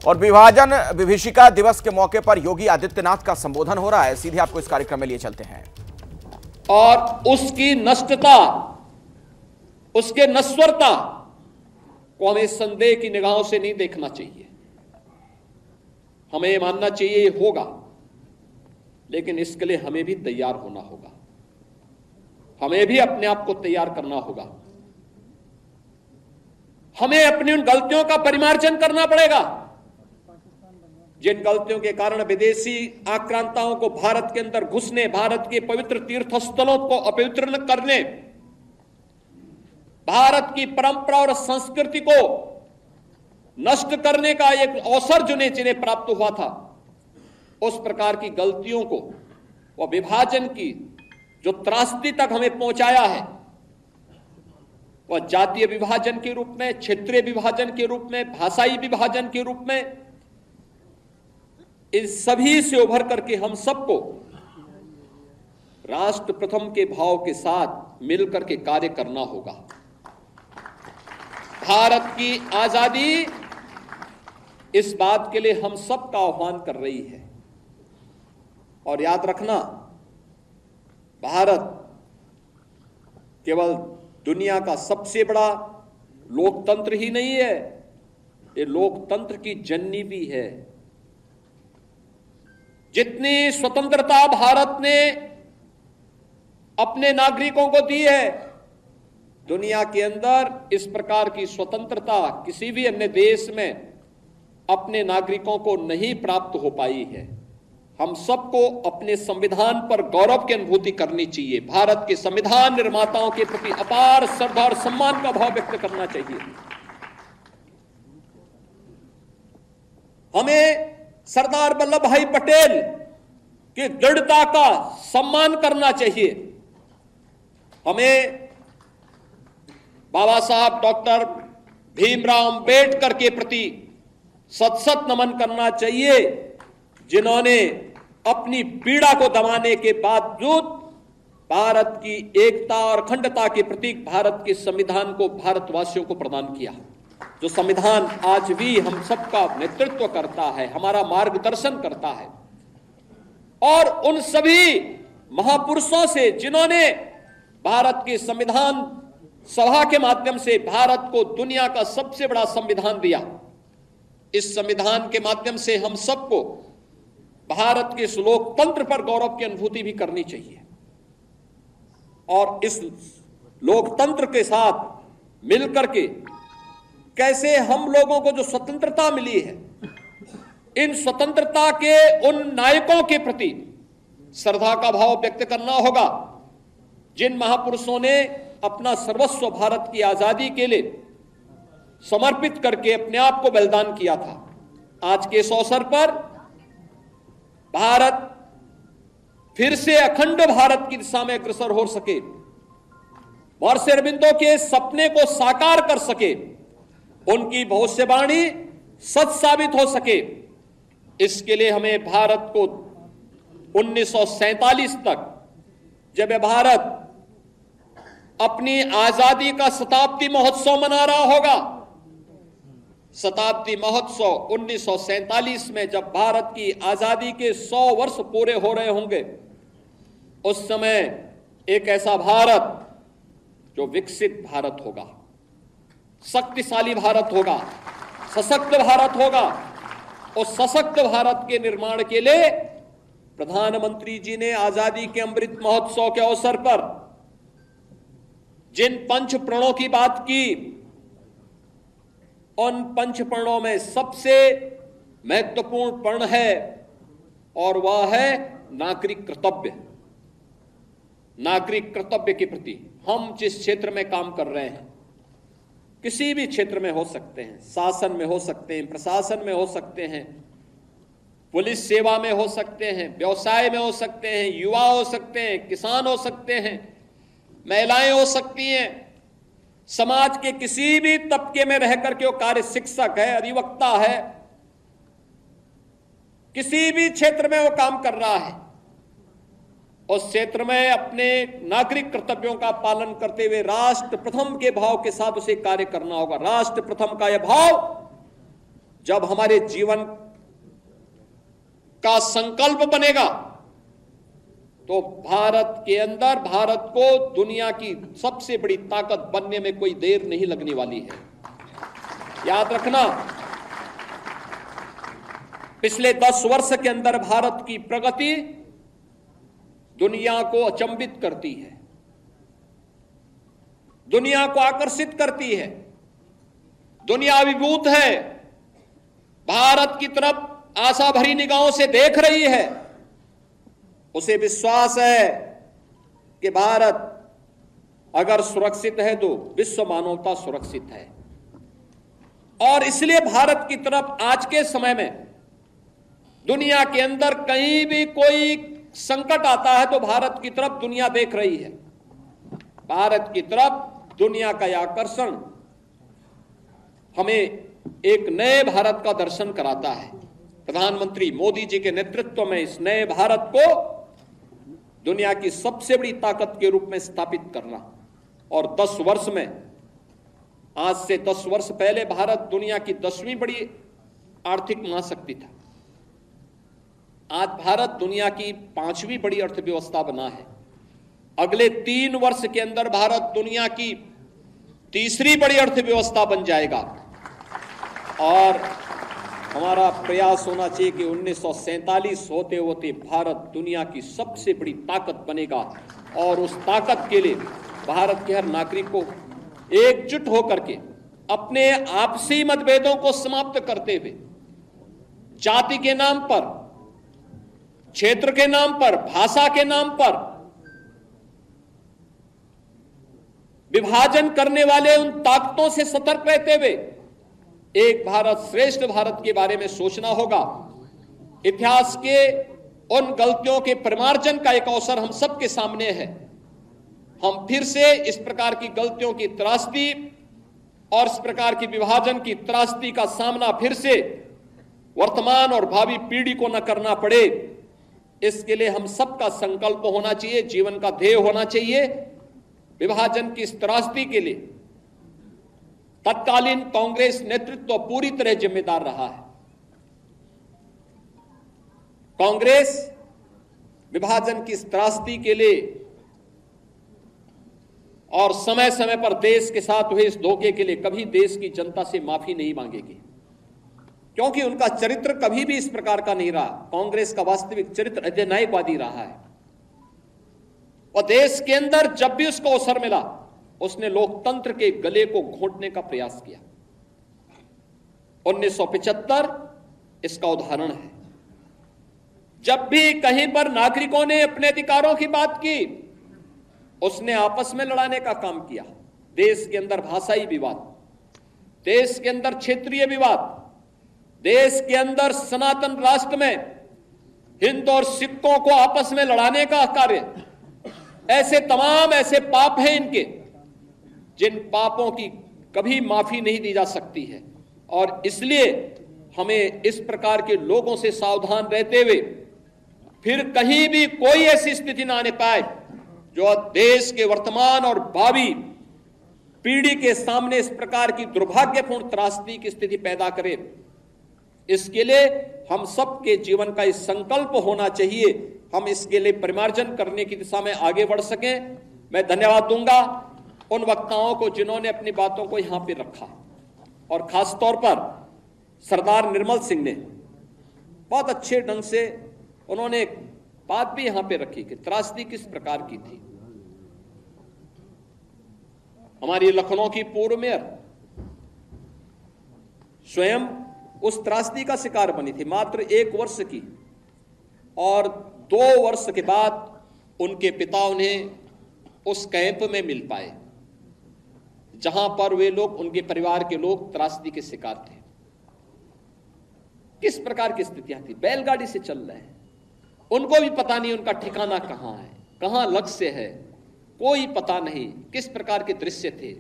और विभाजन विभीषिका दिवस के मौके पर योगी आदित्यनाथ का संबोधन हो रहा है। सीधे आपको इस कार्यक्रम में लिए चलते हैं। और उसकी नष्टता, उसके नश्वरता को हमें संदेह की निगाहों से नहीं देखना चाहिए। हमें यह मानना चाहिए ये होगा, लेकिन इसके लिए हमें भी तैयार होना होगा, हमें भी अपने आप को तैयार करना होगा। हमें अपनी उन गलतियों का परिमार्जन करना पड़ेगा जिन गलतियों के कारण विदेशी आक्रांताओं को भारत के अंदर घुसने, भारत के पवित्र तीर्थ स्थलों को अपवित्र करने, भारत की परंपरा और संस्कृति को नष्ट करने का एक अवसर जिन्हें प्राप्त हुआ था, उस प्रकार की गलतियों को, वह विभाजन की जो त्रासदी तक हमें पहुंचाया है, वह जातीय विभाजन के रूप में, क्षेत्रीय विभाजन के रूप में, भाषाई विभाजन के रूप में, इन सभी से उभर करके हम सबको राष्ट्र प्रथम के भाव के साथ मिलकर के कार्य करना होगा। भारत की आजादी इस बात के लिए हम सबका आह्वान कर रही है। और याद रखना, भारत केवल दुनिया का सबसे बड़ा लोकतंत्र ही नहीं है, ये लोकतंत्र की जननी भी है। जितनी स्वतंत्रता भारत ने अपने नागरिकों को दी है, दुनिया के अंदर इस प्रकार की स्वतंत्रता किसी भी अन्य देश में अपने नागरिकों को नहीं प्राप्त हो पाई है। हम सबको अपने संविधान पर गौरव की अनुभूति करनी चाहिए। भारत के संविधान निर्माताओं के प्रति अपार श्रद्धा और सम्मान का भाव व्यक्त करना चाहिए। हमें सरदार वल्लभ भाई पटेल की दृढ़ता का सम्मान करना चाहिए। हमें बाबा साहब डॉक्टर भीमराव अंबेडकर के प्रति सत नमन करना चाहिए, जिन्होंने अपनी पीड़ा को दबाने के बावजूद भारत की एकता और अखंडता के प्रतीक भारत के संविधान को भारतवासियों को प्रदान किया। जो संविधान आज भी हम सबका नेतृत्व करता है, हमारा मार्गदर्शन करता है। और उन सभी महापुरुषों से जिन्होंने भारत के संविधान सभा के माध्यम से भारत को दुनिया का सबसे बड़ा संविधान दिया, इस संविधान के माध्यम से हम सबको भारत के इस लोकतंत्र पर गौरव की अनुभूति भी करनी चाहिए। और इस लोकतंत्र के साथ मिलकर के कैसे हम लोगों को जो स्वतंत्रता मिली है, इन स्वतंत्रता के उन नायकों के प्रति श्रद्धा का भाव व्यक्त करना होगा, जिन महापुरुषों ने अपना सर्वस्व भारत की आजादी के लिए समर्पित करके अपने आप को बलिदान किया था। आज के इस अवसर पर भारत फिर से अखंड भारत की दिशा में अग्रसर हो सके, महर्षि अरविंदो के सपने को साकार कर सके, उनकी भविष्यवाणी सच साबित हो सके, इसके लिए हमें भारत को 1947 तक, जब भारत अपनी आजादी का शताब्दी महोत्सव मना रहा होगा, शताब्दी महोत्सव 1947 में जब भारत की आजादी के 100 वर्ष पूरे हो रहे होंगे, उस समय एक ऐसा भारत जो विकसित भारत होगा, शक्तिशाली भारत होगा, सशक्त भारत होगा। उस सशक्त भारत के निर्माण के लिए प्रधानमंत्री जी ने आजादी के अमृत महोत्सव के अवसर पर जिन पंच प्रणों की बात की, उन पंच प्रणों में सबसे महत्वपूर्ण प्रण है और वह है नागरिक कर्तव्य। नागरिक कर्तव्य के प्रति हम जिस क्षेत्र में काम कर रहे हैं, किसी भी क्षेत्र में हो सकते हैं, शासन में हो सकते हैं, प्रशासन में हो सकते हैं, पुलिस सेवा में हो सकते हैं, व्यवसाय में हो सकते हैं, युवा हो सकते हैं, किसान हो सकते हैं, महिलाएं हो सकती हैं, समाज के किसी भी तबके में रहकर के वो कार्य, शिक्षक है, अधिवक्ता है, किसी भी क्षेत्र में वो काम कर रहा है, उस क्षेत्र में अपने नागरिक कर्तव्यों का पालन करते हुए राष्ट्र प्रथम के भाव के साथ उसे कार्य करना होगा। राष्ट्र प्रथम का यह भाव जब हमारे जीवन का संकल्प बनेगा तो भारत के अंदर भारत को दुनिया की सबसे बड़ी ताकत बनने में कोई देर नहीं लगने वाली है। याद रखना, पिछले 10 वर्ष के अंदर भारत की प्रगति दुनिया को अचंभित करती है, दुनिया को आकर्षित करती है। दुनिया अभिभूत है, भारत की तरफ आशा भरी निगाहों से देख रही है। उसे विश्वास है कि भारत अगर सुरक्षित है तो विश्व मानवता सुरक्षित है। और इसलिए भारत की तरफ आज के समय में दुनिया के अंदर कहीं भी कोई संकट आता है तो भारत की तरफ दुनिया देख रही है। भारत की तरफ दुनिया का यह आकर्षण हमें एक नए भारत का दर्शन कराता है। प्रधानमंत्री मोदी जी के नेतृत्व में इस नए भारत को दुनिया की सबसे बड़ी ताकत के रूप में स्थापित करना। और 10 वर्ष में, आज से 10 वर्ष पहले भारत दुनिया की 10वीं बड़ी आर्थिक महाशक्ति था। आज भारत दुनिया की 5वीं बड़ी अर्थव्यवस्था बना है। अगले 3 वर्ष के अंदर भारत दुनिया की 3री बड़ी अर्थव्यवस्था बन जाएगा। और हमारा प्रयास होना चाहिए कि 1947 होते होते भारत दुनिया की सबसे बड़ी ताकत बनेगा। और उस ताकत के लिए भारत के हर नागरिक को एकजुट होकर के अपने आपसी मतभेदों को समाप्त करते हुए जाति के नाम पर, क्षेत्र के नाम पर, भाषा के नाम पर विभाजन करने वाले उन ताकतों से सतर्क रहते हुए एक भारत श्रेष्ठ भारत के बारे में सोचना होगा। इतिहास के उन गलतियों के परिमार्जन का एक अवसर हम सबके सामने है। हम फिर से इस प्रकार की गलतियों की त्रासदी और इस प्रकार की विभाजन की त्रासदी का सामना फिर से वर्तमान और भावी पीढ़ी को न करना पड़े, इसके लिए हम सबका संकल्प होना चाहिए, जीवन का ध्येय होना चाहिए। विभाजन की इस त्रासदी के लिए तत्कालीन कांग्रेस नेतृत्व पूरी तरह जिम्मेदार रहा है। कांग्रेस विभाजन की इस त्रासदी के लिए और समय समय पर देश के साथ हुए इस धोखे के लिए कभी देश की जनता से माफी नहीं मांगेगी, क्योंकि उनका चरित्र कभी भी इस प्रकार का नहीं रहा। कांग्रेस का वास्तविक चरित्र अधिनायकवादी रहा है। और देश के अंदर जब भी उसको अवसर मिला उसने लोकतंत्र के गले को घोंटने का प्रयास किया। 1975 इसका उदाहरण है। जब भी कहीं पर नागरिकों ने अपने अधिकारों की बात की, उसने आपस में लड़ाने का काम किया। देश के अंदर भाषाई विवाद, देश के अंदर क्षेत्रीय विवाद, देश के अंदर सनातन राष्ट्र में हिंदू और सिखों को आपस में लड़ाने का कार्य, ऐसे तमाम ऐसे पाप हैं इनके, जिन पापों की कभी माफी नहीं दी जा सकती है। और इसलिए हमें इस प्रकार के लोगों से सावधान रहते हुए फिर कहीं भी कोई ऐसी स्थिति ना आने पाए जो देश के वर्तमान और भावी पीढ़ी के सामने इस प्रकार की दुर्भाग्यपूर्ण त्रासदी की स्थिति पैदा करे। इसके लिए हम सबके जीवन का इस संकल्प होना चाहिए, हम इसके लिए परिमार्जन करने की दिशा में आगे बढ़ सकें। मैं धन्यवाद दूंगा उन वक्ताओं को जिन्होंने अपनी बातों को यहां पे रखा, और खास तौर पर सरदार निर्मल सिंह ने बहुत अच्छे ढंग से उन्होंने एक बात भी यहां पे रखी कि त्रासदी किस प्रकार की थी। हमारी लखनऊ की पूर्व मेयर स्वयं उस त्रासदी का शिकार बनी थी, मात्र 1 वर्ष की, और 2 वर्ष के बाद उनके पिता उन्हें उस कैंप में मिल पाए जहां पर वे लोग, उनके परिवार के लोग त्रासदी के शिकार थे। किस प्रकार की स्थितियां थी, बैलगाड़ी से चल रहे हैं, उनको भी पता नहीं उनका ठिकाना कहां है, कहां लक्ष्य है, कोई पता नहीं। किस प्रकार के दृश्य थे,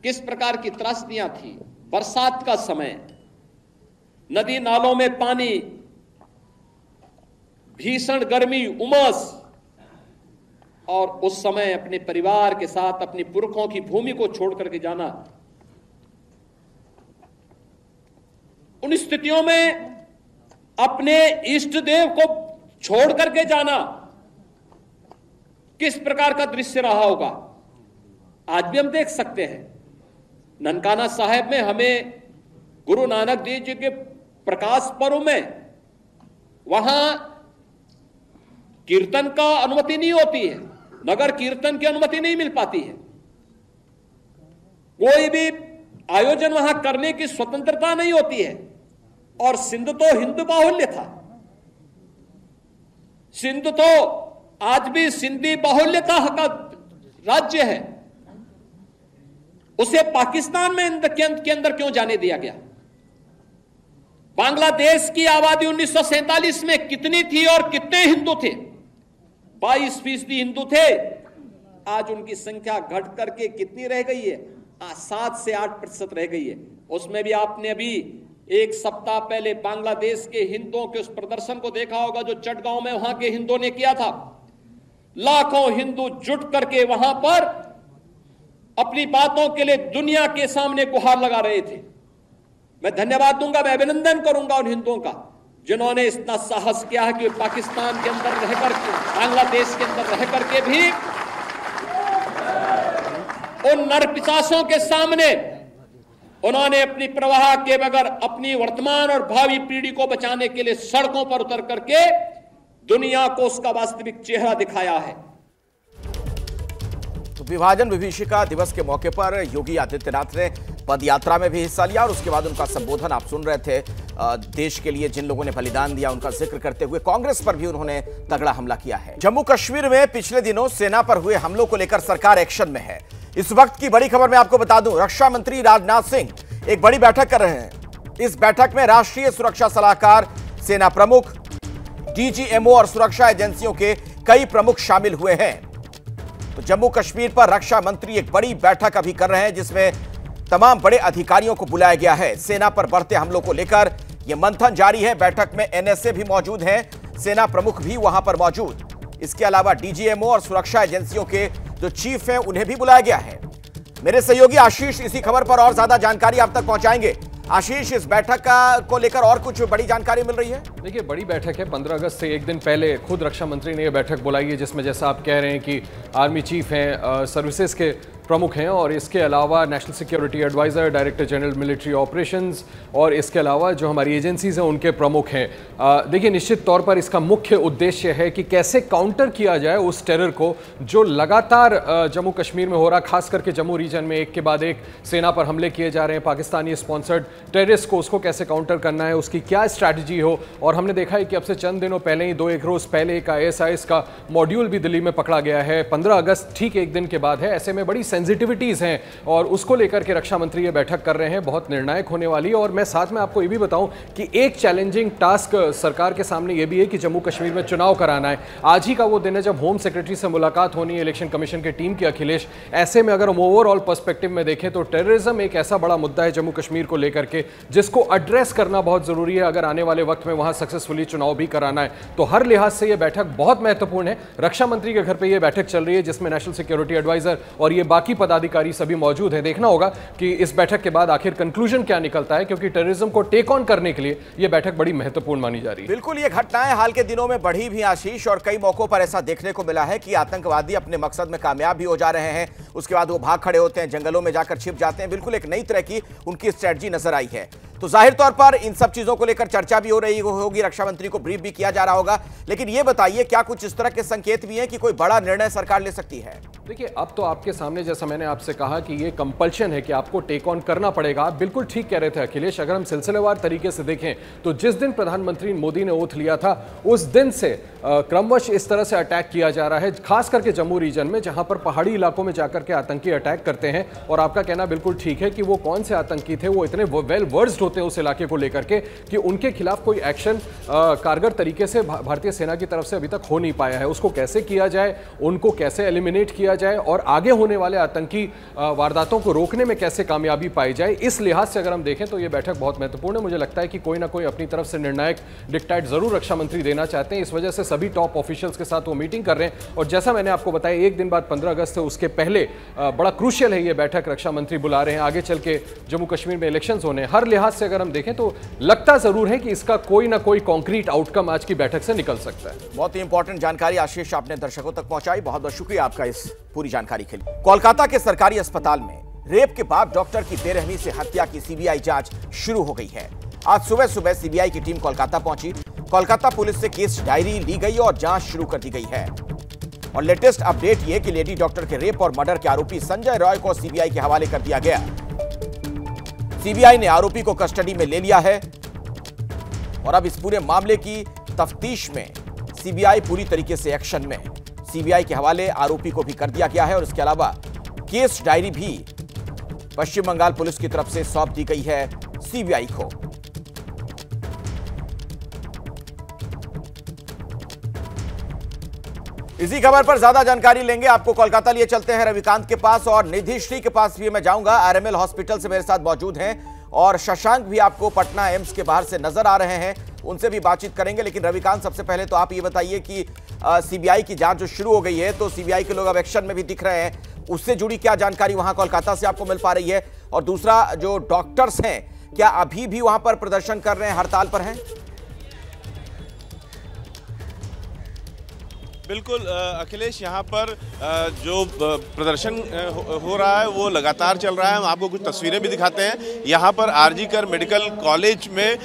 किस प्रकार की त्रासदियां थी। बरसात का समय, नदी नालों में पानी, भीषण गर्मी, उमस, और उस समय अपने परिवार के साथ अपने पुरखों की भूमि को छोड़ करके जाना उन स्थितियों में अपने इष्ट देव को छोड़ करके जाना किस प्रकार का दृश्य रहा होगा, आज भी हम देख सकते हैं। ननकाना साहिब में हमें गुरु नानक देव जी के प्रकाश पर्व में वहां कीर्तन का अनुमति नहीं होती है, नगर कीर्तन की अनुमति नहीं मिल पाती है, कोई भी आयोजन वहां करने की स्वतंत्रता नहीं होती है। और सिंध तो हिंदू बाहुल्य था, सिंध तो आज भी सिंधी बाहुल्यता का राज्य है, उसे पाकिस्तान में के अंदर क्यों जाने दिया गया? बांग्लादेश की आबादी 1947 में कितनी थी और कितने हिंदू थे? 22% हिंदू थे, आज उनकी संख्या घट करके कितनी रह गई है? 7 से 8% रह गई है। उसमें भी आपने अभी एक सप्ताह पहले बांग्लादेश के हिंदुओं के उस प्रदर्शन को देखा होगा जो चटगांव में वहां के हिंदुओं ने किया था। लाखों हिंदू जुट करके वहां पर अपनी बातों के लिए दुनिया के सामने गुहार लगा रहे थे। मैं धन्यवाद दूंगा, मैं अभिनंदन करूंगा उन हिंदुओं का जिन्होंने इतना साहस किया है कि पाकिस्तान के अंदर रहकर के, बांग्लादेश के अंदर रह करके भी उन नरपिशाचों के सामने उन्होंने अपनी प्रवाह के बगैर अपनी वर्तमान और भावी पीढ़ी को बचाने के लिए सड़कों पर उतर करके दुनिया को उसका वास्तविक चेहरा दिखाया है। तो विभाजन विभीषिका दिवस के मौके पर योगी आदित्यनाथ ने पद यात्रा में भी हिस्सा लिया और उसके बाद उनका संबोधन आप सुन रहे थे। देश के लिए जिन लोगों ने बलिदान दिया उनका जिक्र करते हुए कांग्रेस पर भी उन्होंने तगड़ा हमला किया है। जम्मू कश्मीर में पिछले दिनों सेना पर हुए हमलों को लेकर सरकार एक्शन में है। इस वक्त की बड़ी खबर मैं आपको बता दूं, रक्षा मंत्री राजनाथ सिंह एक बड़ी बैठक कर रहे हैं। इस बैठक में राष्ट्रीय सुरक्षा सलाहकार, सेना प्रमुख, डीजीएमओ और सुरक्षा एजेंसियों के कई प्रमुख शामिल हुए हैं। तो जम्मू कश्मीर पर रक्षा मंत्री एक बड़ी बैठक अभी कर रहे हैं जिसमें तमाम बड़े अधिकारियों को बुलाया गया है। सेना पर बढ़ते हमलों को लेकर यह मंथन जारी है। बैठक में एनएसए भी मौजूद हैं, सेना प्रमुख भी वहां पर मौजूद। इसके अलावा डीजीएमओ और सुरक्षा एजेंसियों के जो चीफ हैं उन्हें भी बुलाया गया है। मेरे सहयोगी आशीष इसी खबर पर और ज्यादा जानकारी आप तक पहुंचाएंगे। आशीष, इस बैठक को लेकर और कुछ बड़ी जानकारी मिल रही है? देखिए, बड़ी बैठक है। 15 अगस्त से एक दिन पहले खुद रक्षा मंत्री ने यह बैठक बुलाई है जिसमें जैसा आप कह रहे हैं कि आर्मी चीफ हैं, सर्विसेज के प्रमुख हैं और इसके अलावा national security adviser, director general military operations और इसके अलावा जो हमारी एजेंसीज हैं उनके प्रमुख हैं। देखिए, निश्चित तौर पर इसका मुख्य उद्देश्य है कि कैसे काउंटर किया जाए उस टेरर को जो लगातार जम्मू कश्मीर में हो रहा, खास करके जम्मू रीजन में एक के बाद एक सेना पर हमले किए जा रहे हैं, पाकिस्तानी स्पॉन्सर्ड टेररिस्ट को, उसको कैसे काउंटर करना है, उसकी क्या स्ट्रैटेजी हो। और हमने देखा है कि अब से चंद दिनों पहले ही 2-1 रोज पहले एक ISIS का मॉड्यूल भी दिल्ली में पकड़ा गया है। 15 अगस्त ठीक एक दिन के बाद है। ऐसे में बड़ी सेंसिटिविटीज हैं और उसको लेकर के रक्षा मंत्री ये बैठक कर रहे हैं, बहुत निर्णायक होने वाली। और मैं साथ में आपको ये भी बताऊं कि एक चैलेंजिंग टास्क सरकार के सामने ये भी है कि जम्मू कश्मीर में चुनाव कराना है। आज ही का वो दिन है जब होम सेक्रेटरी से मुलाकात होनी है इलेक्शन कमीशन की टीम की, अखिलेश। ऐसे में अगर हम ओवरऑल पर्सपेक्टिव में देखें तो टेररिज्म एक ऐसा बड़ा मुद्दा है जम्मू कश्मीर को लेकर के जिसको एड्रेस करना बहुत जरूरी है अगर आने वाले वक्त में वहां सक्सेसफुली चुनाव भी कराना है। तो हर लिहाज से यह बैठक बहुत महत्वपूर्ण है। रक्षा मंत्री के घर पे यह बैठक चल रही है जिसमें नेशनल सिक्योरिटी एडवाइजर और ये बाकी पदाधिकारी सभी मौजूद हैं। देखना होगा कि इस बैठक के बाद आखिर कंक्लूजन क्या निकलता है, क्योंकि टेररिज्म को टेक ऑन करने के लिए यह बैठक बड़ी महत्वपूर्ण मानी जा रही है। बिल्कुल, ये घटनाएं हाल के दिनों में बढ़ी भी आशीष, और कई मौकों पर ऐसा देखने को मिला है कि आतंकवादी अपने मकसद में कामयाब भी हो जा रहे हैं, उसके बाद वो भाग खड़े होते हैं, जंगलों में जाकर छिप जाते हैं। बिल्कुल एक नई तरह की उनकी स्ट्रेटजी नजर आई है। तो जाहिर तौर पर इन सब चीजों को लेकर चर्चा भी हो रही होगी, रक्षा मंत्री को ब्रीफ भी किया जा रहा होगा। लेकिन यह बताइए, क्या कुछ इस तरह के संकेत भी हैं कि कोई बड़ा निर्णय सरकार ले सकती है? देखिए, अब तो आपके सामने जैसा मैंने आपसे कहा कि ये कंपल्शन है कि आपको टेक ऑन करना पड़ेगा। आप बिल्कुल ठीक कह रहे थे अखिलेश। अगर हम सिलसिलेवार तरीके से देखें तो जिस दिन प्रधानमंत्री मोदी ने ओथ लिया था उस दिन से क्रमवश इस तरह से अटैक किया जा रहा है, खास करके जम्मू रीजन में जहां पर पहाड़ी इलाकों में जाकर के आतंकी अटैक करते हैं। और आपका कहना बिल्कुल ठीक है कि वो कौन से आतंकी थे, वो इतने वेल वर्स्ड होते हैं उस इलाके को लेकर के कि उनके खिलाफ कोई एक्शन कारगर तरीके से भारतीय सेना की तरफ से अभी तक हो नहीं पाया है। उसको कैसे किया जाए, उनको कैसे एलिमिनेट किया जाए और आगे होने वाले आतंकी वारदातों को रोकने में कैसे कामयाबी पाई जाए, इस लिहाज से अगर हम देखें तो यह बैठक बहुत महत्वपूर्ण है। मुझे लगता है कि कोई ना कोई अपनी तरफ से निर्णायक डिक्टेट जरूर रक्षा मंत्री देना चाहते हैं। इस वजह से सभी टॉप ऑफिशियल्स के साथ वो मीटिंग कर रहे हैं। और जैसा मैंने आपको बताया, एक दिन बाद 15 अगस्त से उसके पहले बड़ा क्रूशियल है ये बैठक, रक्षा मंत्री बुला रहे हैं। आगे चल के जम्मू कश्मीर में इलेक्शंस होने, हर लिहाज से अगर हम देखें तो लगता जरूर है कि इसका कोई ना कोई कॉन्क्रीट आउटकम आज की बैठक से निकल सकता है। बहुत ही इंपॉर्टेंट जानकारी आशीष आपने दर्शकों तक पहुंचाई, बहुत बहुत शुक्रिया आपका इस पूरी जानकारी के लिए। कोलकाता के सरकारी अस्पताल में रेप के बाद डॉक्टर की बेरहमी से हत्या की सीबीआई जांच शुरू हो गई है। आज सुबह सुबह सीबीआई की टीम कोलकाता पहुंची। कोलकाता पुलिस से केस डायरी ली गई और जांच शुरू कर दी गई है। और लेटेस्ट अपडेट यह कि लेडी डॉक्टर के रेप और मर्डर के आरोपी संजय रॉय को सीबीआई के हवाले कर दिया गया। सीबीआई ने आरोपी को कस्टडी में ले लिया है और अब इस पूरे मामले की तफ्तीश में सीबीआई पूरी तरीके से एक्शन में। सीबीआई के हवाले आरोपी को भी कर दिया गया है और इसके अलावा केस डायरी भी पश्चिम बंगाल पुलिस की तरफ से सौंप दी गई है सीबीआई को। इसी खबर पर ज्यादा जानकारी लेंगे, आपको कोलकाता लिए चलते हैं रविकांत के पास और निधि श्री के पास भी मैं जाऊंगा। आरएमएल हॉस्पिटल से मेरे साथ मौजूद हैं और शशांक भी आपको पटना एम्स के बाहर से नजर आ रहे हैं, उनसे भी बातचीत करेंगे। लेकिन रविकांत, सबसे पहले तो आप ये बताइए कि सीबीआई की जांच जो शुरू हो गई है तो सीबीआई के लोग अब एक्शन में भी दिख रहे हैं, उससे जुड़ी क्या जानकारी वहां कोलकाता से आपको मिल पा रही है? और दूसरा, जो डॉक्टर्स हैं क्या अभी भी वहां पर प्रदर्शन कर रहे हैं, हड़ताल पर हैं? बिल्कुल अखिलेश, यहाँ पर जो प्रदर्शन हो रहा है वो लगातार चल रहा है। हम आपको कुछ तस्वीरें भी दिखाते हैं। यहाँ पर आरजी कर मेडिकल कॉलेज में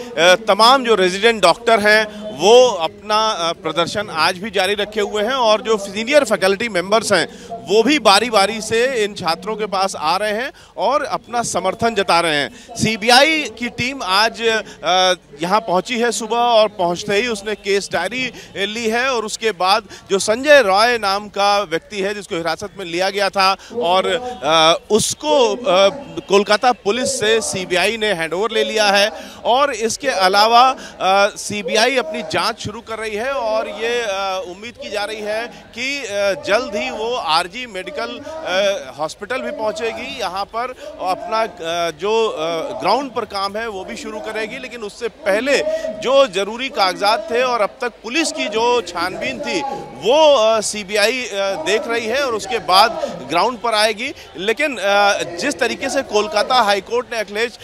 तमाम जो रेजिडेंट डॉक्टर हैं वो अपना प्रदर्शन आज भी जारी रखे हुए हैं और जो सीनियर फैकल्टी मेंबर्स हैं वो भी बारी बारी से इन छात्रों के पास आ रहे हैं और अपना समर्थन जता रहे हैं। सीबीआई की टीम आज यहाँ पहुंची है सुबह और पहुंचते ही उसने केस डायरी ली है और उसके बाद जो संजय रॉय नाम का व्यक्ति है जिसको हिरासत में लिया गया था और उसको कोलकाता पुलिस से सीबीआई ने हैंडओवर ले लिया है। और इसके अलावा सीबीआई अपनी जांच शुरू कर रही है और ये उम्मीद की जा रही है कि जल्द ही वो आरजी मेडिकल हॉस्पिटल भी पहुंचेगी, यहाँ पर अपना जो ग्राउंड पर काम है वो भी शुरू करेगी। लेकिन उससे पहले जो जरूरी कागजात थे और अब तक पुलिस की जो छानबीन थी वो सीबीआई देख रही है और उसके बाद ग्राउंड पर आएगी। लेकिन जिस तरीके से कोलकाता हाईकोर्ट ने अखिलेश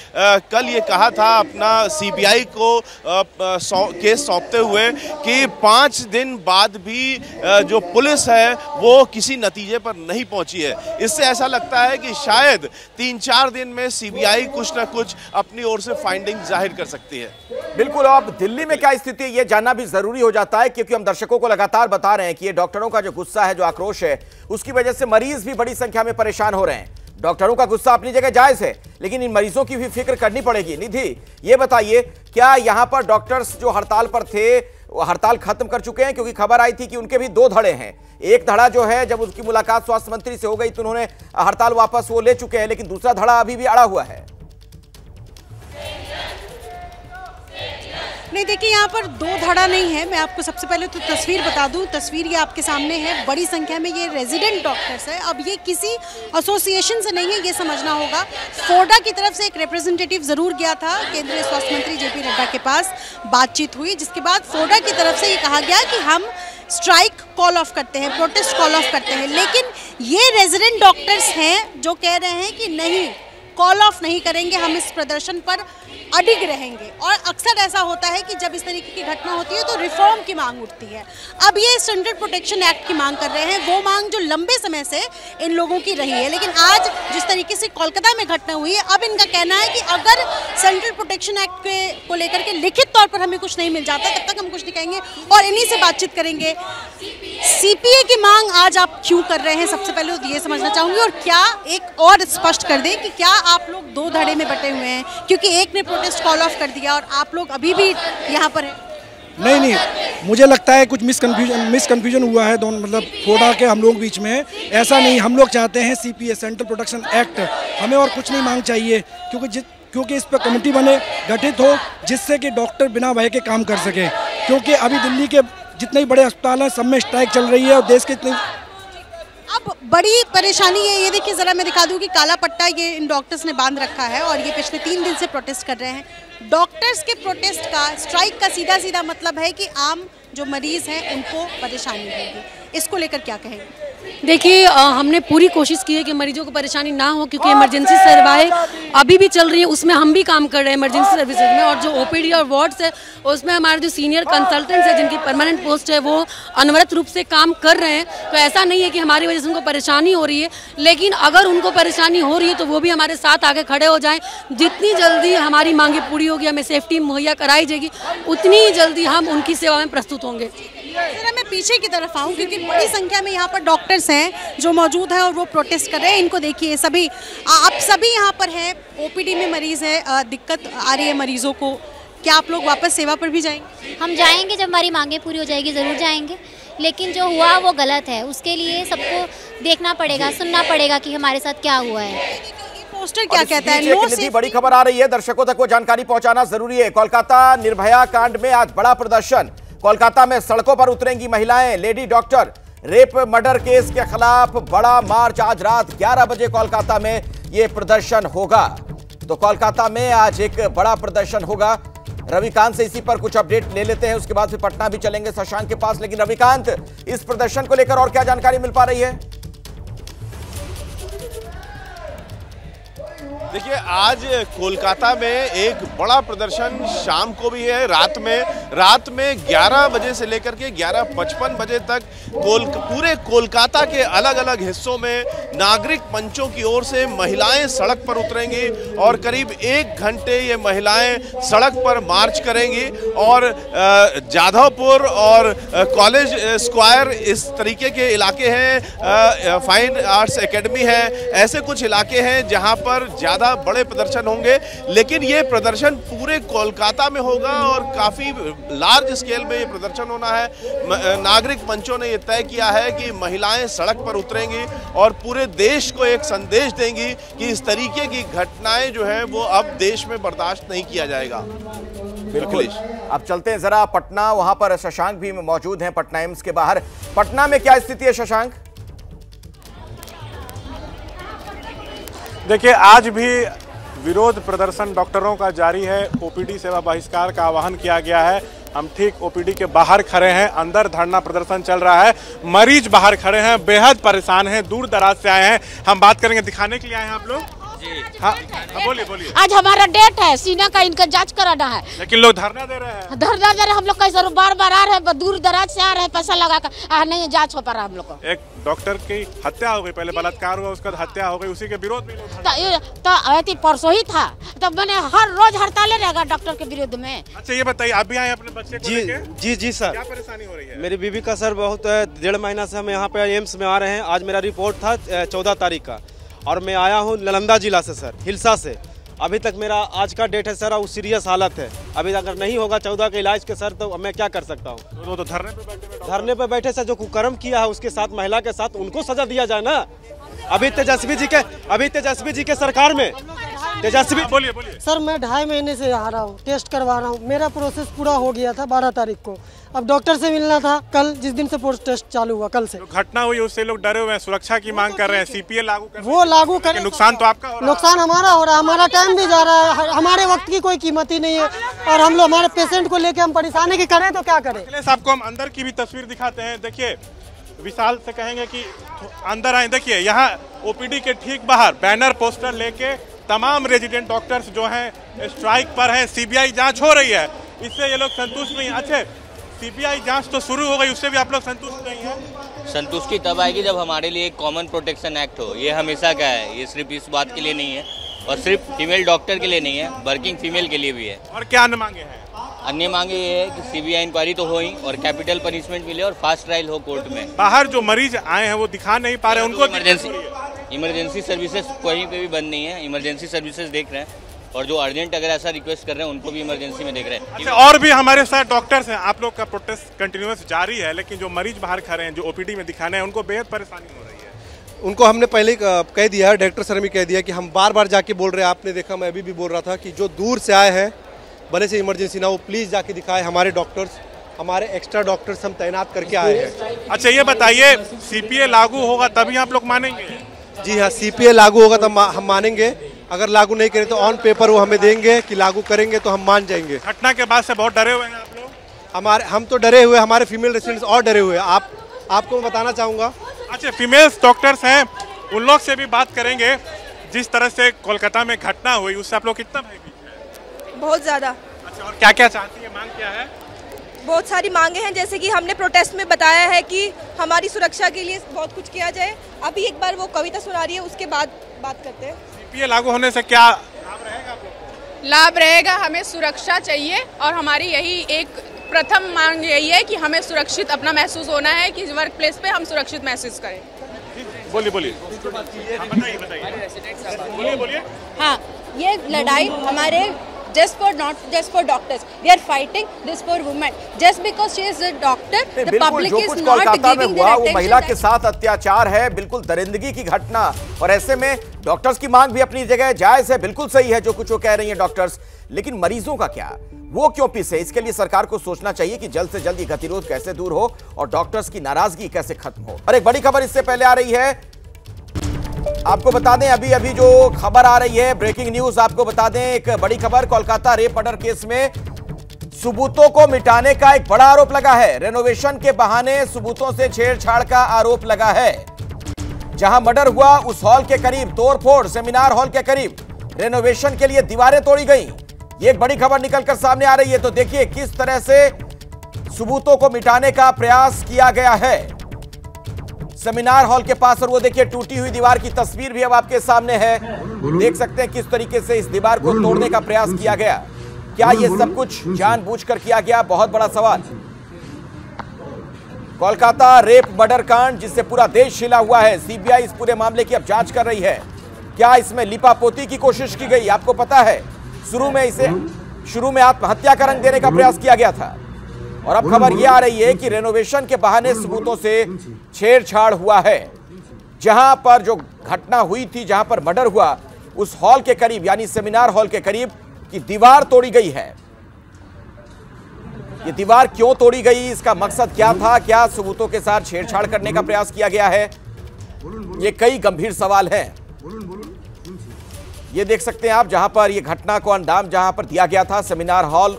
कल ये कहा था अपना सीबीआई को केस सौंपते हुए कि 5 दिन बाद भी जो पुलिस है वो किसी नतीजे पर नहीं पहुंची है, इससे ऐसा लगता है कि शायद 3-4 दिन में सीबीआई कुछ ना कुछ अपनी ओर से फाइंडिंग जाहिर कर सकती है। बिल्कुल। अब दिल्ली में क्या स्थिति है ये जानना भी जरूरी हो जाता है, क्योंकि हम दर्शकों को लगातार बता रहे हैं कि ये डॉक्टरों का जो गुस्सा है, जो आक्रोश है, उसकी वजह से मरीज भी बड़ी संख्या में परेशान हो रहे हैं। डॉक्टरों का गुस्सा अपनी जगह जायज है, लेकिन इन मरीजों की भी फिक्र करनी पड़ेगी। निधि, ये बताइए, क्या यहां पर डॉक्टर्स जो हड़ताल पर थे वो हड़ताल खत्म कर चुके हैं? क्योंकि खबर आई थी कि उनके भी 2 धड़े हैं। एक धड़ा जो है, जब उसकी मुलाकात स्वास्थ्य मंत्री से हो गई तो उन्होंने हड़ताल वापस वो ले चुके हैं, लेकिन दूसरा धड़ा अभी भी अड़ा हुआ है। नहीं, देखिए, यहाँ पर 2 धड़ा नहीं है। मैं आपको सबसे पहले तो तस्वीर बता दूं। तस्वीर ये आपके सामने है। बड़ी संख्या में ये रेजिडेंट डॉक्टर्स है। अब ये किसी एसोसिएशन से नहीं है, ये समझना होगा। फोडा की तरफ से एक रिप्रेजेंटेटिव जरूर गया था केंद्रीय स्वास्थ्य मंत्री जेपी नड्डा के पास, बातचीत हुई, जिसके बाद फोडा की तरफ से ये कहा गया कि हम स्ट्राइक कॉल ऑफ करते हैं, प्रोटेस्ट कॉल ऑफ करते हैं। लेकिन ये रेजिडेंट डॉक्टर्स हैं जो कह रहे हैं कि नहीं, कॉल ऑफ नहीं करेंगे, हम इस प्रदर्शन पर अडिग रहेंगे। और अक्सर ऐसा होता है कि जब इस तरीके की घटना होती है तो रिफॉर्म की मांग उठती है। अब ये सेंट्रल प्रोटेक्शन एक्ट की मांग कर रहे हैं, वो मांग जो लंबे समय से इन लोगों की रही है। लेकिन आज जिस तरीके से कोलकाता में घटना हुई है, अब इनका कहना है कि अगर सेंट्रल प्रोटेक्शन एक्ट को लेकर के लिखित तौर पर हमें कुछ नहीं मिल जाता, तब तक हम कुछ नहीं कहेंगे और इन्हीं से बातचीत करेंगे। सीपीए की मांग आज आप क्यों कर रहे हैं, सबसे पहले तो ये समझना चाहूंगी। और क्या एक और स्पष्ट कर दें कि क्या आप लोग 2 धड़े में बटे हुए हैं, क्योंकि एक ने प्रोटेस्ट कॉल ऑफ कर दिया और आप लोग अभी भी यहाँ पर हैं? नहीं, मुझे लगता है कुछ मिसकन्फ्यूजन हुआ है दोनों, मतलब फोडा के हम लोग बीच में। ऐसा नहीं, हम लोग चाहते हैं सीपीए, सेंट्रल प्रोटेक्शन एक्ट, हमें और कुछ नहीं मांग चाहिए, क्योंकि इस पर कमेटी बने, गठित हो, जिससे कि डॉक्टर बिना भय के काम कर सके। क्योंकि अभी दिल्ली के जितने बड़े अस्पताल हैं सब में स्ट्राइक चल रही है और देश के इतने अब बड़ी परेशानी है। ये देखिए, जरा मैं दिखा दूं कि काला पट्टा ये इन डॉक्टर्स ने बांध रखा है और ये पिछले 3 दिन से प्रोटेस्ट कर रहे हैं। डॉक्टर्स के प्रोटेस्ट का, स्ट्राइक का सीधा सीधा मतलब है कि आम जो मरीज हैं उनको परेशानी होगी। इसको लेकर क्या कहेंगे? देखिए हमने पूरी कोशिश की है कि मरीजों को परेशानी ना हो, क्योंकि इमरजेंसी सेवाएं अभी भी चल रही है, उसमें हम भी काम कर रहे हैं इमरजेंसी सर्विसेज में। और जो ओपीडी और वार्ड्स है उसमें हमारे जो सीनियर कंसल्टेंट्स है जिनकी परमानेंट पोस्ट है वो अनवरत रूप से काम कर रहे हैं। तो ऐसा नहीं है कि हमारी वजह से उनको परेशानी हो रही है, लेकिन अगर उनको परेशानी हो रही है तो वो भी हमारे साथ आके खड़े हो जाएं। जितनी जल्दी हमारी मांगे पूरी होगी, हमें सेफ्टी मुहैया कराई जाएगी, उतनी ही जल्दी हम उनकी सेवा में प्रस्तुत होंगे। जरा मैं पीछे की तरफ आऊँ, क्योंकि बड़ी संख्या में यहाँ पर डॉक्टर्स हैं जो मौजूद हैं और वो प्रोटेस्ट कर रहे हैं। इनको देखिए, सभी आप सभी यहाँ पर हैं, ओपीडी में मरीज है, दिक्कत आ रही है मरीजों को। क्या आप लोग वापस सेवा पर भी जाएंगे? हम जाएंगे, जब हमारी मांगे पूरी हो जाएगी ज़रूर जाएंगे, लेकिन जो हुआ वो गलत है, उसके लिए सबको देखना पड़ेगा, सुनना पड़ेगा कि हमारे साथ क्या हुआ है। पोस्टर क्या कहता है? एक बड़ी खबर आ रही है, दर्शकों तक वो जानकारी पहुंचाना जरूरी है। कोलकाता निर्भया कांड में आज बड़ा प्रदर्शन। कोलकाता में सड़कों पर उतरेंगी महिलाएं, lady doctor. Rape murder case के खिलाफ बड़ा मार्च आज रात 11 बजे कोलकाता में यह प्रदर्शन होगा। तो कोलकाता में आज एक बड़ा प्रदर्शन होगा। रविकांत से इसी पर कुछ अपडेट ले लेते हैं, उसके बाद फिर पटना भी चलेंगे शशांक के पास। लेकिन रविकांत, इस प्रदर्शन को लेकर और क्या जानकारी मिल पा रही है? देखिए, आज कोलकाता में एक बड़ा प्रदर्शन शाम को भी है, रात में 11 बजे से लेकर के 11:55 बजे तक पूरे कोलकाता के अलग अलग हिस्सों में नागरिक मंचों की ओर से महिलाएं सड़क पर उतरेंगी और करीब 1 घंटे ये महिलाएं सड़क पर मार्च करेंगी। और जाधवपुर और कॉलेज स्क्वायर इस तरीके के इलाके हैं, फाइन आर्ट्स एकेडमी है, ऐसे कुछ इलाके हैं जहां पर बड़े प्रदर्शन होंगे। लेकिन ये प्रदर्शन पूरे कोलकाता में होगा और काफी लार्ज स्केल में ये प्रदर्शन होना है। नागरिक मंचों ने यह तय किया है कि महिलाएं सड़क पर उतरेंगी और पूरे देश को एक संदेश देंगी कि इस तरीके की घटनाएं जो है वो अब देश में बर्दाश्त नहीं किया जाएगा। बिल्कुल। अब चलते हैं जरा पटना, वहां पर शशांक भी मौजूद हैं पटना एम्स के बाहर। पटना में क्या स्थिति है शशांक? देखिए, आज भी विरोध प्रदर्शन डॉक्टरों का जारी है। ओपीडी सेवा बहिष्कार का आह्वान किया गया है। हम ठीक ओपीडी के बाहर खड़े हैं, अंदर धरना प्रदर्शन चल रहा है। मरीज बाहर खड़े हैं, बेहद परेशान हैं, दूर दराज से आए हैं। हम बात करेंगे, दिखाने के लिए आए हैं आप लोग? हाँ, बोलिए। आज हमारा डेट है, सीना का इनका जांच कराना है, लेकिन लोग धरना दे रहे हैं। धरना दे रहे हैं, हम लोग कैसे बार बार आ रहे हैं, दूर दराज से आ रहे हैं, पैसा लगा कर नहीं जांच हो पा रहा हम लोग को। एक डॉक्टर की हत्या हो गई, पहले बलात्कार हुआ, उसका हत्या हो गई, उसी के विरोध में तो परसों ही था, तो मैंने हर रोज हड़ताल रहेगा डॉक्टर के विरोध में। अच्छा, ये बताइए, आप भी आए अपने बच्चे को लेके? जी सर। क्या परेशानी हो रही है? मेरी बीवी का सर बहुत 1.5 महीना से हम यहाँ पे एम्स में आ रहे हैं। आज मेरा रिपोर्ट था 14 तारीख का, और मैं आया हूँ नालंदा जिला से सर, हिलसा से। अभी तक मेरा आज का डेट है सर, और सीरियस हालत है। अभी अगर नहीं होगा 14 के इलाज के सर, तो मैं क्या कर सकता हूँ? तो धरने पे बैठे सर, जो कुकर्म किया है उसके साथ, महिला के साथ, उनको सजा दिया जाए ना। अभी तेजस्वी जी के सरकार में तेजस्वी। बोलिए। सर, मैं 2.5 महीने से आ रहा हूँ, टेस्ट करवा रहा हूँ। मेरा प्रोसेस पूरा हो गया था 12 तारीख को। अब डॉक्टर से मिलना था कल, जिस दिन से पोस्ट टेस्ट चालू हुआ, कल से। तो घटना हुई उससे लोग डरे हुए हैं, सुरक्षा की मांग कर रहे हैं, सीपीए लागू कर। वो लागू करें, नुकसान तो आपका हो रहा है। नुकसान हमारा हो रहा है, हमारा टाइम भी जा रहा है, हमारे वक्त की कोई कीमत ही नहीं है, और हम लोग हमारे पेशेंट को लेके हम परेशान है कि करें तो क्या करें। आपको हम अंदर की भी तस्वीर दिखाते हैं। देखिए, विशाल से कहेंगे कि अंदर आए। देखिए, यहाँ ओपीडी के ठीक बाहर बैनर पोस्टर लेके तमाम रेजिडेंट डॉक्टर्स जो हैं स्ट्राइक पर हैं। सीबीआई जांच हो रही है, इससे ये लोग संतुष्ट नहीं। अच्छे, सीबीआई जांच तो शुरू हो गई, उससे भी आप लोग संतुष्ट नहीं हैं? संतुष्टि तब आएगी जब हमारे लिए एक कॉमन प्रोटेक्शन एक्ट हो। ये हमेशा का है, ये सिर्फ इस बात के लिए नहीं है, और सिर्फ फीमेल डॉक्टर के लिए नहीं है, वर्किंग फीमेल के लिए भी है। और क्या अन्य मांगे हैं? अन्य मांगे ये है कि सीबीआई इंक्वायरी तो हो ही, और कैपिटल पनिशमेंट मिले, और फास्ट ट्रायल हो कोर्ट में। बाहर जो मरीज आए हैं वो दिखा नहीं पा रहे, उनको इमरजेंसी सर्विसेज कहीं पे भी बंद नहीं है। इमरजेंसी सर्विसेज देख रहे हैं, और जो अर्जेंट अगर ऐसा रिक्वेस्ट कर रहे हैं उनको भी इमरजेंसी में देख रहे हैं। अच्छा, और भी हमारे साथ डॉक्टर्स हैं। आप लोग का प्रोटेस्ट कंटिन्यूअस जारी है, लेकिन जो मरीज बाहर खड़े हैं, जो ओपीडी में दिखाने हैं, उनको बेहद परेशानी हो रही है। उनको हमने पहले कह दिया है, डायरेक्टर सर भी कह दिया कि हम बार बार जाके बोल रहे हैं। आपने देखा, मैं अभी भी बोल रहा था कि जो दूर से आए हैं, भले से इमरजेंसी ना, वो प्लीज़ जाके दिखाए। हमारे डॉक्टर्स, हमारे एक्स्ट्रा डॉक्टर्स हम तैनात करके आए हैं। अच्छा, ये बताइए, सीपीए लागू होगा तभी आप लोग मानेंगे? जी हाँ, सीपीए लागू होगा तब हम मानेंगे। अगर लागू नहीं करें तो ऑन पेपर वो हमें देंगे कि लागू करेंगे, तो हम मान जाएंगे। घटना के बाद से बहुत डरे हुए हैं आप लोग? हम तो डरे हुए, हमारे फीमेल रेसिडेंट्स और डरे हुए हैं। आपको मैं बताना चाहूँगा अच्छा, फीमेल्स डॉक्टर्स हैं, उन लोग से भी बात करेंगे। जिस तरह से कोलकाता में घटना हुई उससे आप लोग कितना भयभीत हैं? बहुत ज़्यादा। अच्छा, और क्या क्या चाहती है, मांग क्या है? बहुत सारी मांगे हैं, जैसे कि हमने प्रोटेस्ट में बताया है कि हमारी सुरक्षा के लिए बहुत कुछ किया जाए। अभी एक बार वो कविता सुना रही है, उसके बाद बात करते हैं। सीपीए लागू होने से क्या लाभ रहेगा आप लोग को? लाभ रहेगा, हमें सुरक्षा चाहिए और हमारी यही एक प्रथम मांग यही है कि हमें सुरक्षित अपना महसूस होना है कि वर्क प्लेस पे हम सुरक्षित महसूस करें। बोलिए बोलिए बोलिए। हाँ, ये लड़ाई हमारे just for doctors, we are fighting this for women. Just because she is a doctor, the public is not giving their attention. महिला के साथ अत्याचार है, बिल्कुल दरिंदगी की घटना, और ऐसे में डॉक्टर्स की मांग भी अपनी जगह जायज है, बिल्कुल सही है जो कुछ वो कह रही हैं डॉक्टर्स, लेकिन मरीजों का क्या, वो क्यों पीछे? इसके लिए सरकार को सोचना चाहिए कि जल्द से जल्द ये गतिरोध कैसे दूर हो और डॉक्टर्स की नाराजगी कैसे खत्म हो। और एक बड़ी खबर इससे पहले आ रही है, आपको बता दें, अभी अभी जो खबर आ रही है, ब्रेकिंग न्यूज आपको बता दें, एक बड़ी खबर, कोलकाता रेप मर्डर केस में सबूतों को मिटाने का एक बड़ा आरोप लगा है। रेनोवेशन के बहाने सबूतों से छेड़छाड़ का आरोप लगा है। जहां मर्डर हुआ उस हॉल के करीब तोड़फोड़, सेमिनार हॉल के करीब रेनोवेशन के लिए दीवारें तोड़ी गई। ये एक बड़ी खबर निकलकर सामने आ रही है। तो देखिए किस तरह से सबूतों को मिटाने का प्रयास किया गया है सेमिनार हॉल के पास। और वो देखिए टूटी हुई दीवार की तस्वीर भी अब आपके सामने है, देख सकते हैं किस तरीके से इस दीवार को तोड़ने का प्रयास किया गया। क्या ये सब कुछ जानबूझकर किया गया? बहुत बड़ा सवाल। कोलकाता रेप मर्डर कांड जिससे पूरा देश हिला हुआ है, सीबीआई इस पूरे मामले की अब जांच कर रही है। क्या इसमें लिपापोती की कोशिश की गई? आपको पता है शुरू में आत्महत्या का रंग देने का प्रयास किया गया था, और अब खबर यह आ रही है कि रेनोवेशन के बहाने सबूतों से छेड़छाड़ हुआ है। जहां पर जो घटना हुई थी, जहां पर मर्डर हुआ, उस हॉल के करीब यानी सेमिनार हॉल के करीब की दीवार तोड़ी गई है। ये दीवार क्यों तोड़ी गई, इसका मकसद क्या था? क्या सबूतों के साथ छेड़छाड़ करने का प्रयास किया गया है? ये कई गंभीर सवाल हैं। ये देख सकते हैं आप, जहां पर ये घटना को अंजाम जहां पर दिया गया था, सेमिनार हॉल,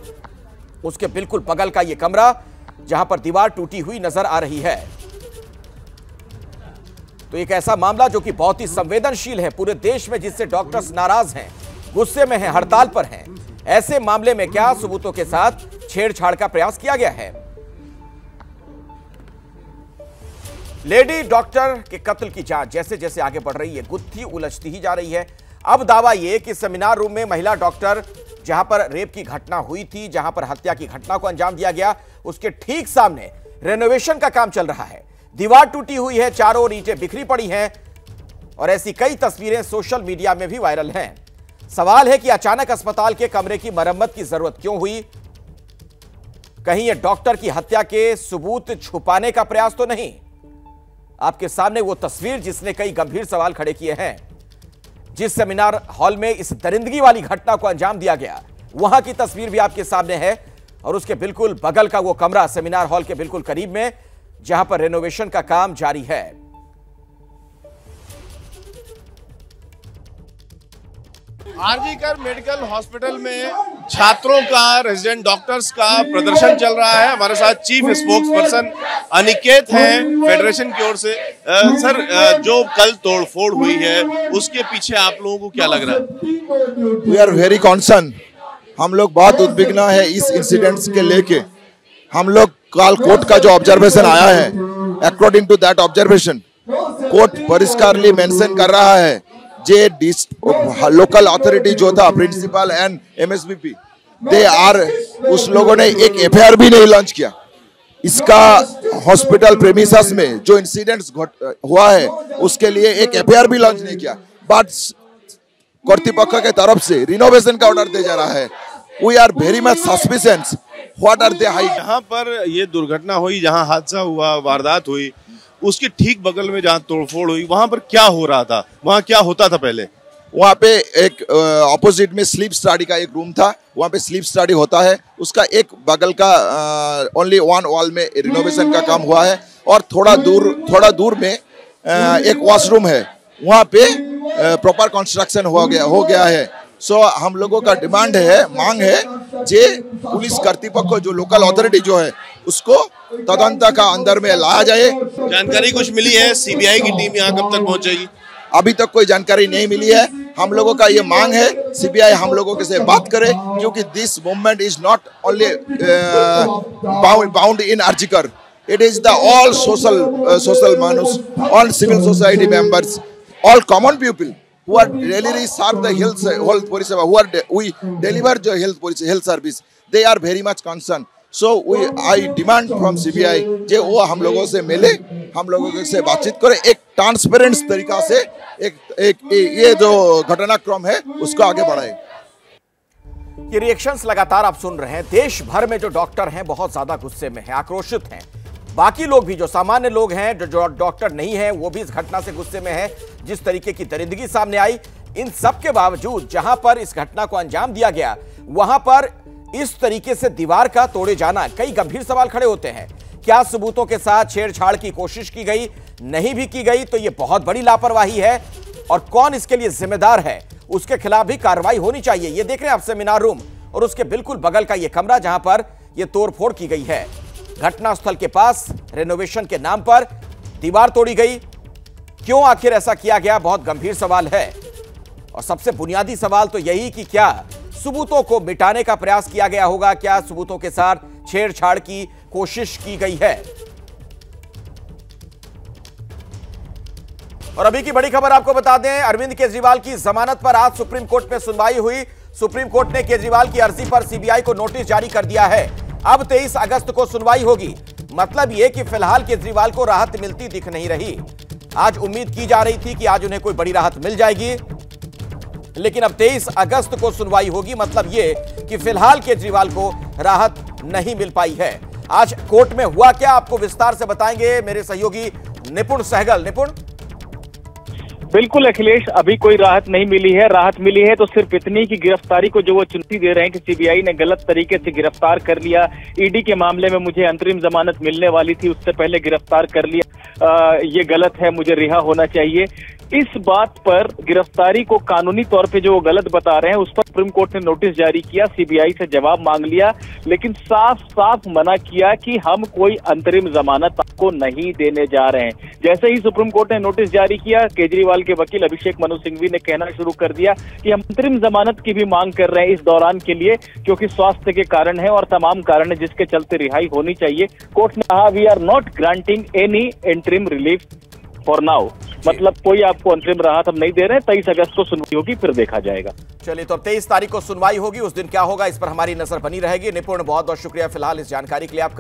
उसके बिल्कुल बगल का ये कमरा जहां पर दीवार टूटी हुई नजर आ रही है। तो एक ऐसा मामला जो कि बहुत ही संवेदनशील है पूरे देश में, जिससे डॉक्टर्स नाराज हैं, गुस्से में हैं, हड़ताल पर हैं। ऐसे मामले में क्या सबूतों के साथ छेड़छाड़ का प्रयास किया गया है? लेडी डॉक्टर के कत्ल की जांच जैसे जैसे आगे बढ़ रही है, गुत्थी उलझती ही जा रही है। अब दावा यह कि सेमिनार रूम में महिला डॉक्टर, जहां पर रेप की घटना हुई थी, जहां पर हत्या की घटना को अंजाम दिया गया, उसके ठीक सामने रेनोवेशन का काम चल रहा है। दीवार टूटी हुई है, चारों ओर ईंटें बिखरी पड़ी हैं, और ऐसी कई तस्वीरें सोशल मीडिया में भी वायरल हैं। सवाल है कि अचानक अस्पताल के कमरे की मरम्मत की जरूरत क्यों हुई? कहीं यह डॉक्टर की हत्या के सबूत छुपाने का प्रयास तो नहीं? आपके सामने वो तस्वीर जिसने कई गंभीर सवाल खड़े किए हैं। जिस सेमिनार हॉल में इस दरिंदगी वाली घटना को अंजाम दिया गया, वहां की तस्वीर भी आपके सामने है, और उसके बिल्कुल बगल का वो कमरा सेमिनार हॉल के बिल्कुल करीब में, जहां पर रेनोवेशन का काम जारी है। आरजीकर मेडिकल हॉस्पिटल में छात्रों का, रेजिडेंट डॉक्टर्स का प्रदर्शन चल रहा है। हमारे साथ चीफ स्पोक्स पर्सन अनिकेत हैं फेडरेशन की ओर से। सर, जो कल तोड़फोड़ हुई है उसके पीछे आप लोगों को क्या लग रहा है? We are very concern. हम लोग बहुत उद्विग्न है इस इंसिडेंट्स के लेके। हम लोग कल कोर्ट का जो ऑब्जर्वेशन आया है, according to that observation, court परिष्कारली मेंशन कर रहा है जे लोकल अथॉरिटी जो था, principal and MSBP, they are, उस लोगों ने एक एफआईआर भी नहीं लॉन्च किया। इसका हॉस्पिटल प्रेमिसेस में जो इंसिडेंट्स हुआ है उसके लिए एक एफआईआर भी लॉन्च नहीं किया, बट कर्तृपक्ष के तरफ से रिनोवेशन का ऑर्डर दिया जा रहा है। We are very much suspicious what are they hide. जहां पर ये दुर्घटना हुई, जहां हादसा हुआ, वारदात हुई, उसके ठीक बगल में जहां तोड़फोड़ हुई, वहां पर क्या हो रहा था? वहां क्या होता था पहले? वहाँ पे एक ऑपोजिट में स्लीप स्टडी का एक रूम था, वहाँ पे स्लीप स्टडी होता है। उसका एक बगल का ओनली वन वॉल में रिनोवेशन का काम हुआ है, और थोड़ा दूर में एक वॉशरूम है, वहाँ पे प्रॉपर कंस्ट्रक्शन हो गया है। सो हम लोगों का डिमांड है, मांग है जे पुलिस कर्तृपक्ष जो लोकल अथॉरिटी जो है उसको तदंत का अंदर में लाया जाए। जानकारी कुछ मिली है सीबीआई की टीम यहाँ कब तक पहुंचेगी? अभी तक कोई जानकारी नहीं मिली है। हम लोगों का ये मांग है सीबीआई हम लोगों के से बात करे, क्योंकि this movement is not only bound in RG Kar, it is the all social manus, all civil society members, all common people who are really serve the health pariseba, we deliver the health service, they are very much concerned. So I demand from CBI जे वो हम लोगों से मिले, हम लोगों से बातचीत करे, एक ट्रांसपेरेंट तरीका से एक ये जो घटनाक्रम है उसको आगे बढ़ाए। ये रिएक्शंस लगातार आप सुन रहे हैं। देश भर में जो डॉक्टर हैं बहुत ज्यादा गुस्से में हैं, आक्रोशित हैं। बाकी लोग भी जो सामान्य लोग हैं, जो डॉक्टर नहीं हैं, वो भी इस घटना से गुस्से में हैं। जिस तरीके की दरिंदगी सामने आई, इन सब के बावजूद जहां पर इस घटना को अंजाम दिया गया, वहां पर इस तरीके से दीवार का तोड़े जाना, कई गंभीर सवाल खड़े होते हैं। क्या सबूतों के साथ छेड़छाड़ की कोशिश की गई? नहीं भी की गई तो यह बहुत बड़ी लापरवाही है, और कौन इसके लिए जिम्मेदार है उसके खिलाफ भी कार्रवाई होनी चाहिए। ये देख रहे हैं आप सेमिनार रूम, और उसके बिल्कुल बगल का यह कमरा जहां पर यह तोड़फोड़ की गई है। घटनास्थल के पास रेनोवेशन के नाम पर दीवार तोड़ी गई। क्यों आखिर ऐसा किया गया, बहुत गंभीर सवाल है। और सबसे बुनियादी सवाल तो यही कि क्या सबूतों को मिटाने का प्रयास किया गया होगा, क्या सबूतों के साथ छेड़छाड़ की कोशिश की गई है। और अभी की बड़ी खबर आपको बता दें, अरविंद केजरीवाल की जमानत पर आज सुप्रीम कोर्ट में सुनवाई हुई। सुप्रीम कोर्ट ने केजरीवाल की अर्जी पर सीबीआई को नोटिस जारी कर दिया है। अब 23 अगस्त को सुनवाई होगी। मतलब यह कि फिलहाल केजरीवाल को राहत मिलती दिख नहीं रही। आज उम्मीद की जा रही थी कि आज उन्हें कोई बड़ी राहत मिल जाएगी, लेकिन अब 23 अगस्त को सुनवाई होगी। मतलब यह कि फिलहाल केजरीवाल को राहत नहीं मिल पाई है। आज कोर्ट में हुआ क्या, आपको विस्तार से बताएंगे मेरे सहयोगी निपुण सहगल। निपुण। बिल्कुल अखिलेश, अभी कोई राहत नहीं मिली है। राहत मिली है तो सिर्फ इतनी कि गिरफ्तारी को जो वो चुनौती दे रहे हैं कि सीबीआई ने गलत तरीके से गिरफ्तार कर लिया। ईडी के मामले में मुझे अंतरिम जमानत मिलने वाली थी, उससे पहले गिरफ्तार कर लिया, ये गलत है, मुझे रिहा होना चाहिए। इस बात पर गिरफ्तारी को कानूनी तौर पे जो वो गलत बता रहे हैं उस पर सुप्रीम कोर्ट ने नोटिस जारी किया, सीबीआई से जवाब मांग लिया, लेकिन साफ साफ मना किया कि हम कोई अंतरिम जमानत आपको नहीं देने जा रहे हैं। जैसे ही सुप्रीम कोर्ट ने नोटिस जारी किया, केजरीवाल के वकील अभिषेक मनु सिंघवी ने कहना शुरू कर दिया कि हम अंतरिम जमानत की भी मांग कर रहे हैं इस दौरान के लिए, क्योंकि स्वास्थ्य के कारण है और तमाम कारण है जिसके चलते रिहाई होनी चाहिए। कोर्ट ने कहा we are not granting any interim relief for now, मतलब कोई आपको अंतरिम राहत हम नहीं दे रहे हैं। 23 अगस्त को सुनवाई होगी, फिर देखा जाएगा। चलिए, तो अब 23 तारीख को सुनवाई होगी, उस दिन क्या होगा इस पर हमारी नजर बनी रहेगी। निपुण, बहुत बहुत शुक्रिया फिलहाल इस जानकारी के लिए आपका।